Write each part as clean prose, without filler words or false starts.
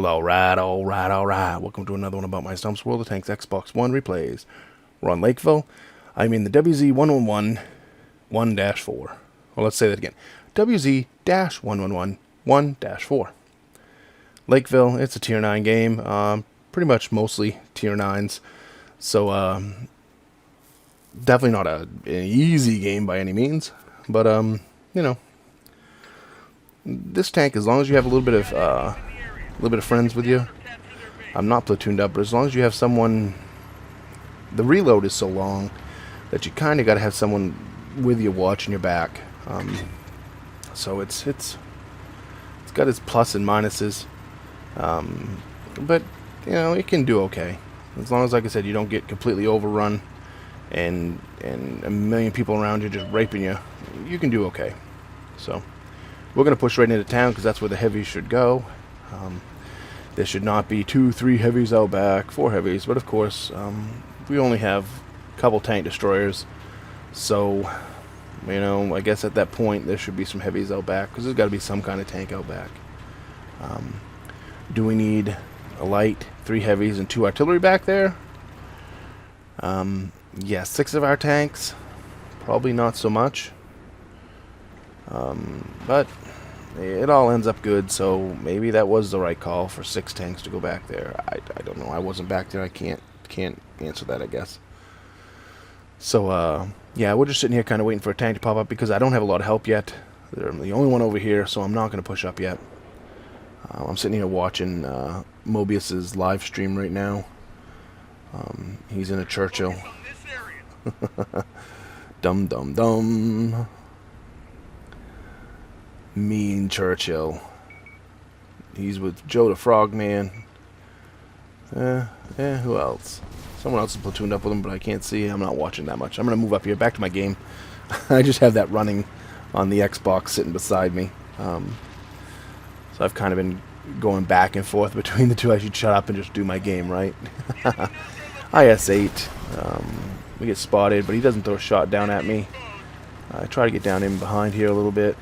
Well, alright, alright, alright. Welcome to another one about my Stumps World of Tanks Xbox One replays. We're on Lakeville. I'm in the WZ-111 1-4. Well, let's say that again. WZ-111 1-4. Lakeville, it's a Tier 9 game. Pretty much mostly Tier 9s. So, definitely not an easy game by any means. But, you know, this tank, as long as you have a little bit of friends with you. I'm not platooned up, but as long as you have someone, the reload is so long that you kind of got to have someone with you watching your back. So it's got its plus and minuses, but you know, it can do okay as long as, like I said, you don't get completely overrun and a million people around you just raping you. You can do okay. So we're gonna push right into town because that's where the heavies should go. There should not be 2-3 heavies out back, 4 heavies, but of course, we only have a couple tank destroyers, so, you know, I guess at that point there should be some heavies out back, because there's got to be some kind of tank out back. Do we need a light, 3 heavies, and 2 artillery back there? Yeah, 6 of our tanks, probably not so much, but it all ends up good, so maybe that was the right call for 6 tanks to go back there. I don't know. I wasn't back there. I can't answer that, I guess. So, yeah, we're just sitting here kind of waiting for a tank to pop up because I don't have a lot of help yet. I'm the only one over here, so I'm not going to push up yet. I'm sitting here watching Mobius's live stream right now. He's in a Churchill. Dum dum dum. Mean Churchill. He's with Joe the Frogman. Who else? Someone else is platooned up with him, but I can't see. I'm not watching that much. I'm going to move up here, back to my game. I just have that running on the Xbox sitting beside me. So I've kind of been going back and forth between the two. I should shut up and just do my game, right? IS-8. We get spotted, but he doesn't throw a shot down at me. I try to get down in behind here a little bit.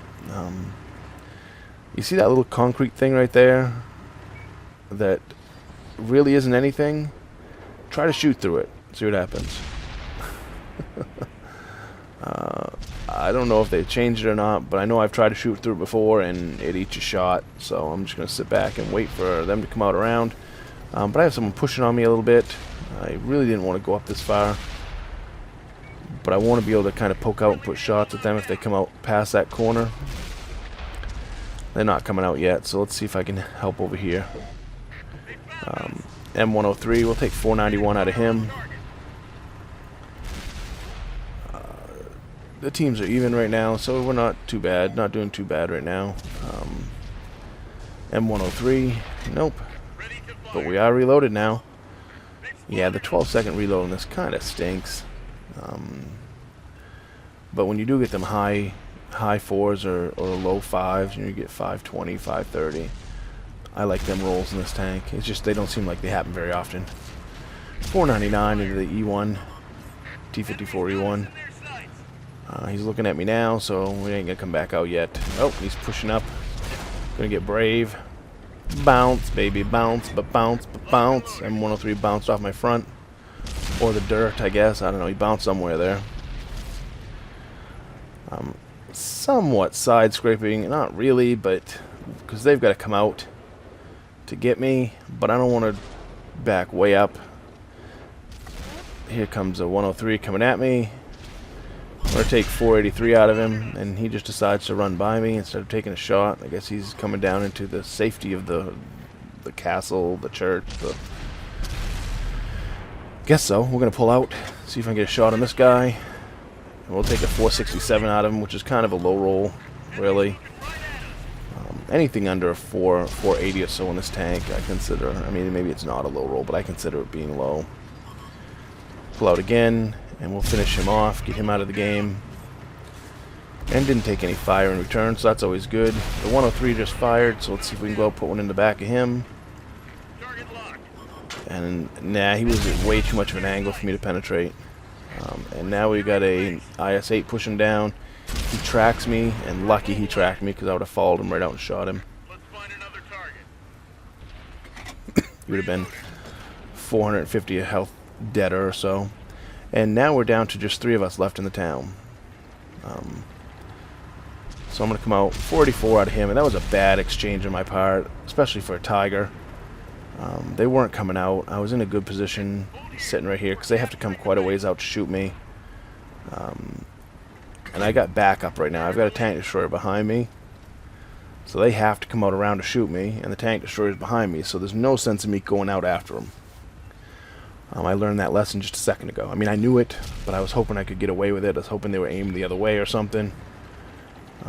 You see that little concrete thing right there that really isn't anything? Try to shoot through it. See what happens. I don't know if they changed it or not, but I know I've tried to shoot through it before and it eats a shot. So I'm just going to sit back and wait for them to come out around. But I have someone pushing on me a little bit. I really didn't want to go up this far. But I want to be able to kind of poke out and put shots at them if they come out past that corner. They're not coming out yet, so let's see if I can help over here. M103, we'll take 491 out of him. The teams are even right now, so we're not too bad. Not doing too bad right now. M103, nope. But we are reloaded now. Yeah, the 12-second reload on this kind of stinks. But when you do get them high 4s or low 5s, you get 520, 530. I like them rolls in this tank. It's just they don't seem like they happen very often. 499 into the E1, T-54 E1. He's looking at me now, so we ain't gonna come back out yet. Oh, he's pushing up. Gonna get brave. Bounce, baby, bounce, but bounce, but bounce. M103 bounced off my front. Or the dirt, I guess. I don't know. He bounced somewhere there. Somewhat side scraping, not really, but because they've got to come out to get me, but I don't want to back way up. Here comes a 103 coming at me. I'm going to take 483 out of him, and he just decides to run by me instead of taking a shot. I guess he's coming down into the safety of the castle, the church. Guess so. We're going to pull out, see if I can get a shot on this guy. We'll take a 467 out of him, which is kind of a low roll, really. Anything under a 480 or so in this tank, I consider. I mean, maybe it's not a low roll, but I consider it being low. Pull out again, and we'll finish him off, get him out of the game. And didn't take any fire in return, so that's always good. The 103 just fired, so let's see if we can go out, put one in the back of him. And nah, he was at way too much of an angle for me to penetrate. And now we got a IS-8 pushing down. He tracks me, and lucky he tracked me because I would have followed him right out and shot him. He would have been 450 health deader or so. And now we're down to just 3 of us left in the town. So I'm going to come out 44 out of him, and that was a bad exchange on my part, especially for a Tiger. They weren't coming out. I was in a good position sitting right here because they have to come quite a ways out to shoot me. And I got backup right now. I've got a tank destroyer behind me. So they have to come out around to shoot me, and the tank destroyer is behind me, so there's no sense in me going out after them. I learned that lesson just a second ago. I mean, I knew it, but I was hoping I could get away with it. I was hoping they were aimed the other way or something.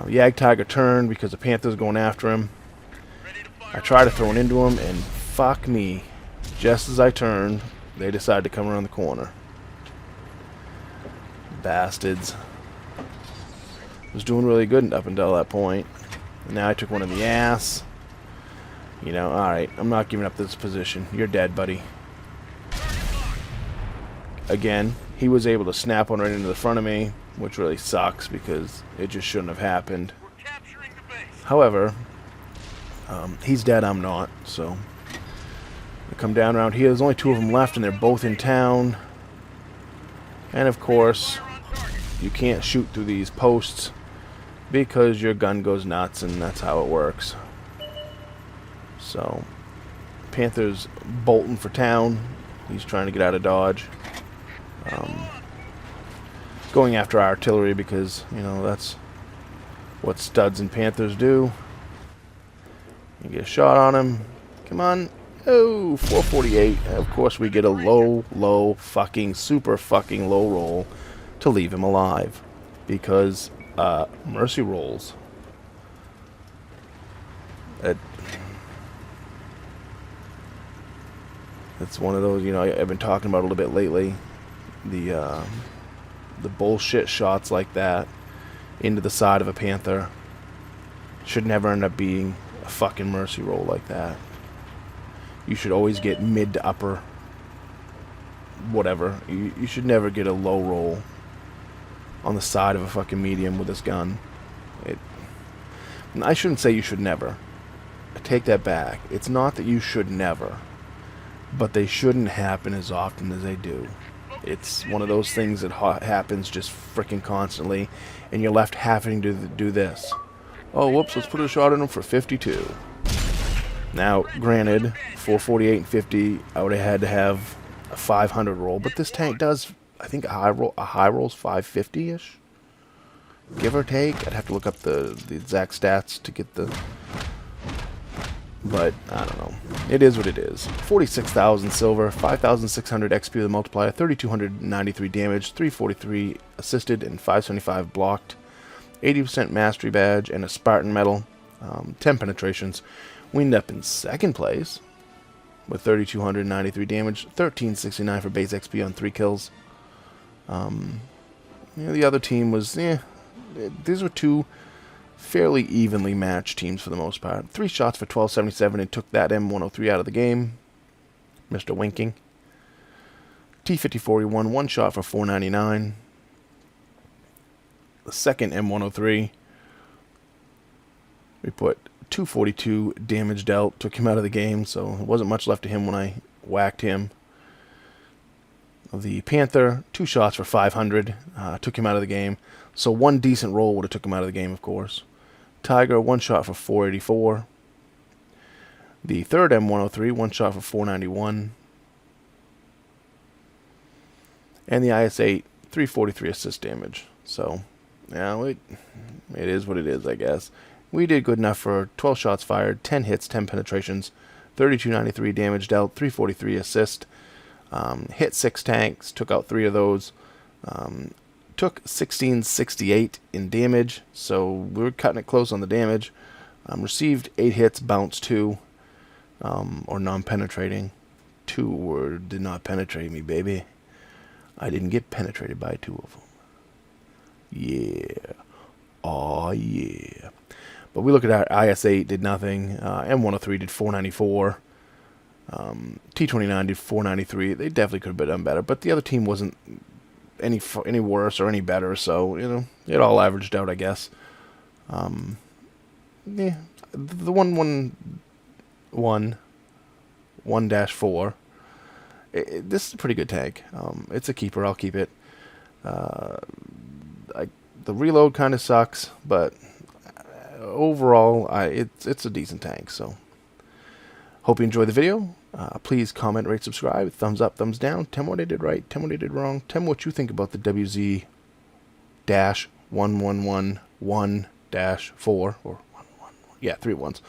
Yag Tiger turned because the Panther's going after him. I tried to throw it into him, and fuck me. Just as I turned, they decided to come around the corner. Bastards. Was doing really good up until that point. And now I took one in the ass. You know, alright, I'm not giving up this position. You're dead, buddy. Again, he was able to snap one right into the front of me, which really sucks because it just shouldn't have happened. However, he's dead, I'm not, so I come down around here. There's only 2 of them left, and they're both in town. And of course, you can't shoot through these posts because your gun goes nuts, and that's how it works. So, Panther's bolting for town. He's trying to get out of Dodge. Going after artillery because, you know, that's what studs and Panthers do. You get a shot on him. Come on. Oh, 448. Of course, we get a low, fucking, super fucking low roll to leave him alive. Because, mercy rolls. It's one of those, you know, I've been talking about a little bit lately. The bullshit shots like that into the side of a Panther should never end up being a fucking mercy roll like that. You should always get mid to upper whatever. You should never get a low roll on the side of a fucking medium with this gun. I shouldn't say you should never. I take that back. It's not that you should never, but they shouldn't happen as often as they do. It's one of those things that happens just freaking constantly, and you're left having to do this. Oh, whoops, let's put a shot in them for 52. Now, granted, 448 and 50, I would have had to have a 500 roll, but this tank does, I think, a high roll's 550-ish, give or take. I'd have to look up the exact stats to get the... But, I don't know. It is what it is. 46,000 silver, 5,600 XP with a multiplier, 3,293 damage, 343 assisted, and 575 blocked. 80% mastery badge, and a Spartan medal. 10 penetrations. We end up in second place with 3,293 damage, 1,369 for base XP on 3 kills. The other team was, these were 2... fairly evenly matched teams for the most part. 3 shots for 1277 and took that M103 out of the game. Mr. Winking. T-54E1, 1 shot for 499. The second M103, we put 242 damage dealt, took him out of the game, so it wasn't much left of him when I whacked him. The Panther, 2 shots for 500, took him out of the game. So 1 decent roll would have took him out of the game, of course. Tiger, 1 shot for 484. The third M103, 1 shot for 491. And the IS-8, 343 assist damage. So, yeah, it is what it is, I guess. We did good enough for 12 shots fired, 10 hits, 10 penetrations, 3293 damage dealt, 343 assist. Hit 6 tanks, took out 3 of those. Took 1668 in damage, so we were cutting it close on the damage. Received 8 hits, bounced 2, or non-penetrating. 2 did not penetrate me, baby. I didn't get penetrated by 2 of them. Yeah. Aw, yeah. But we look at our IS-8, did nothing. M103 did 494. T-29 did 493. They definitely could have done better, but the other team wasn't any worse or any better, so, you know, it all averaged out, I guess. Yeah, the 1-1-1 1-4. This is a pretty good tank. It's a keeper. I'll keep it. The reload kind of sucks, but overall, it's a decent tank. So, hope you enjoyed the video. Please comment, rate, subscribe, thumbs up, thumbs down. Tell me what I did right, tell me what I did wrong. Tell me what you think about the WZ-1111-4, or 111. Yeah, 3 ones.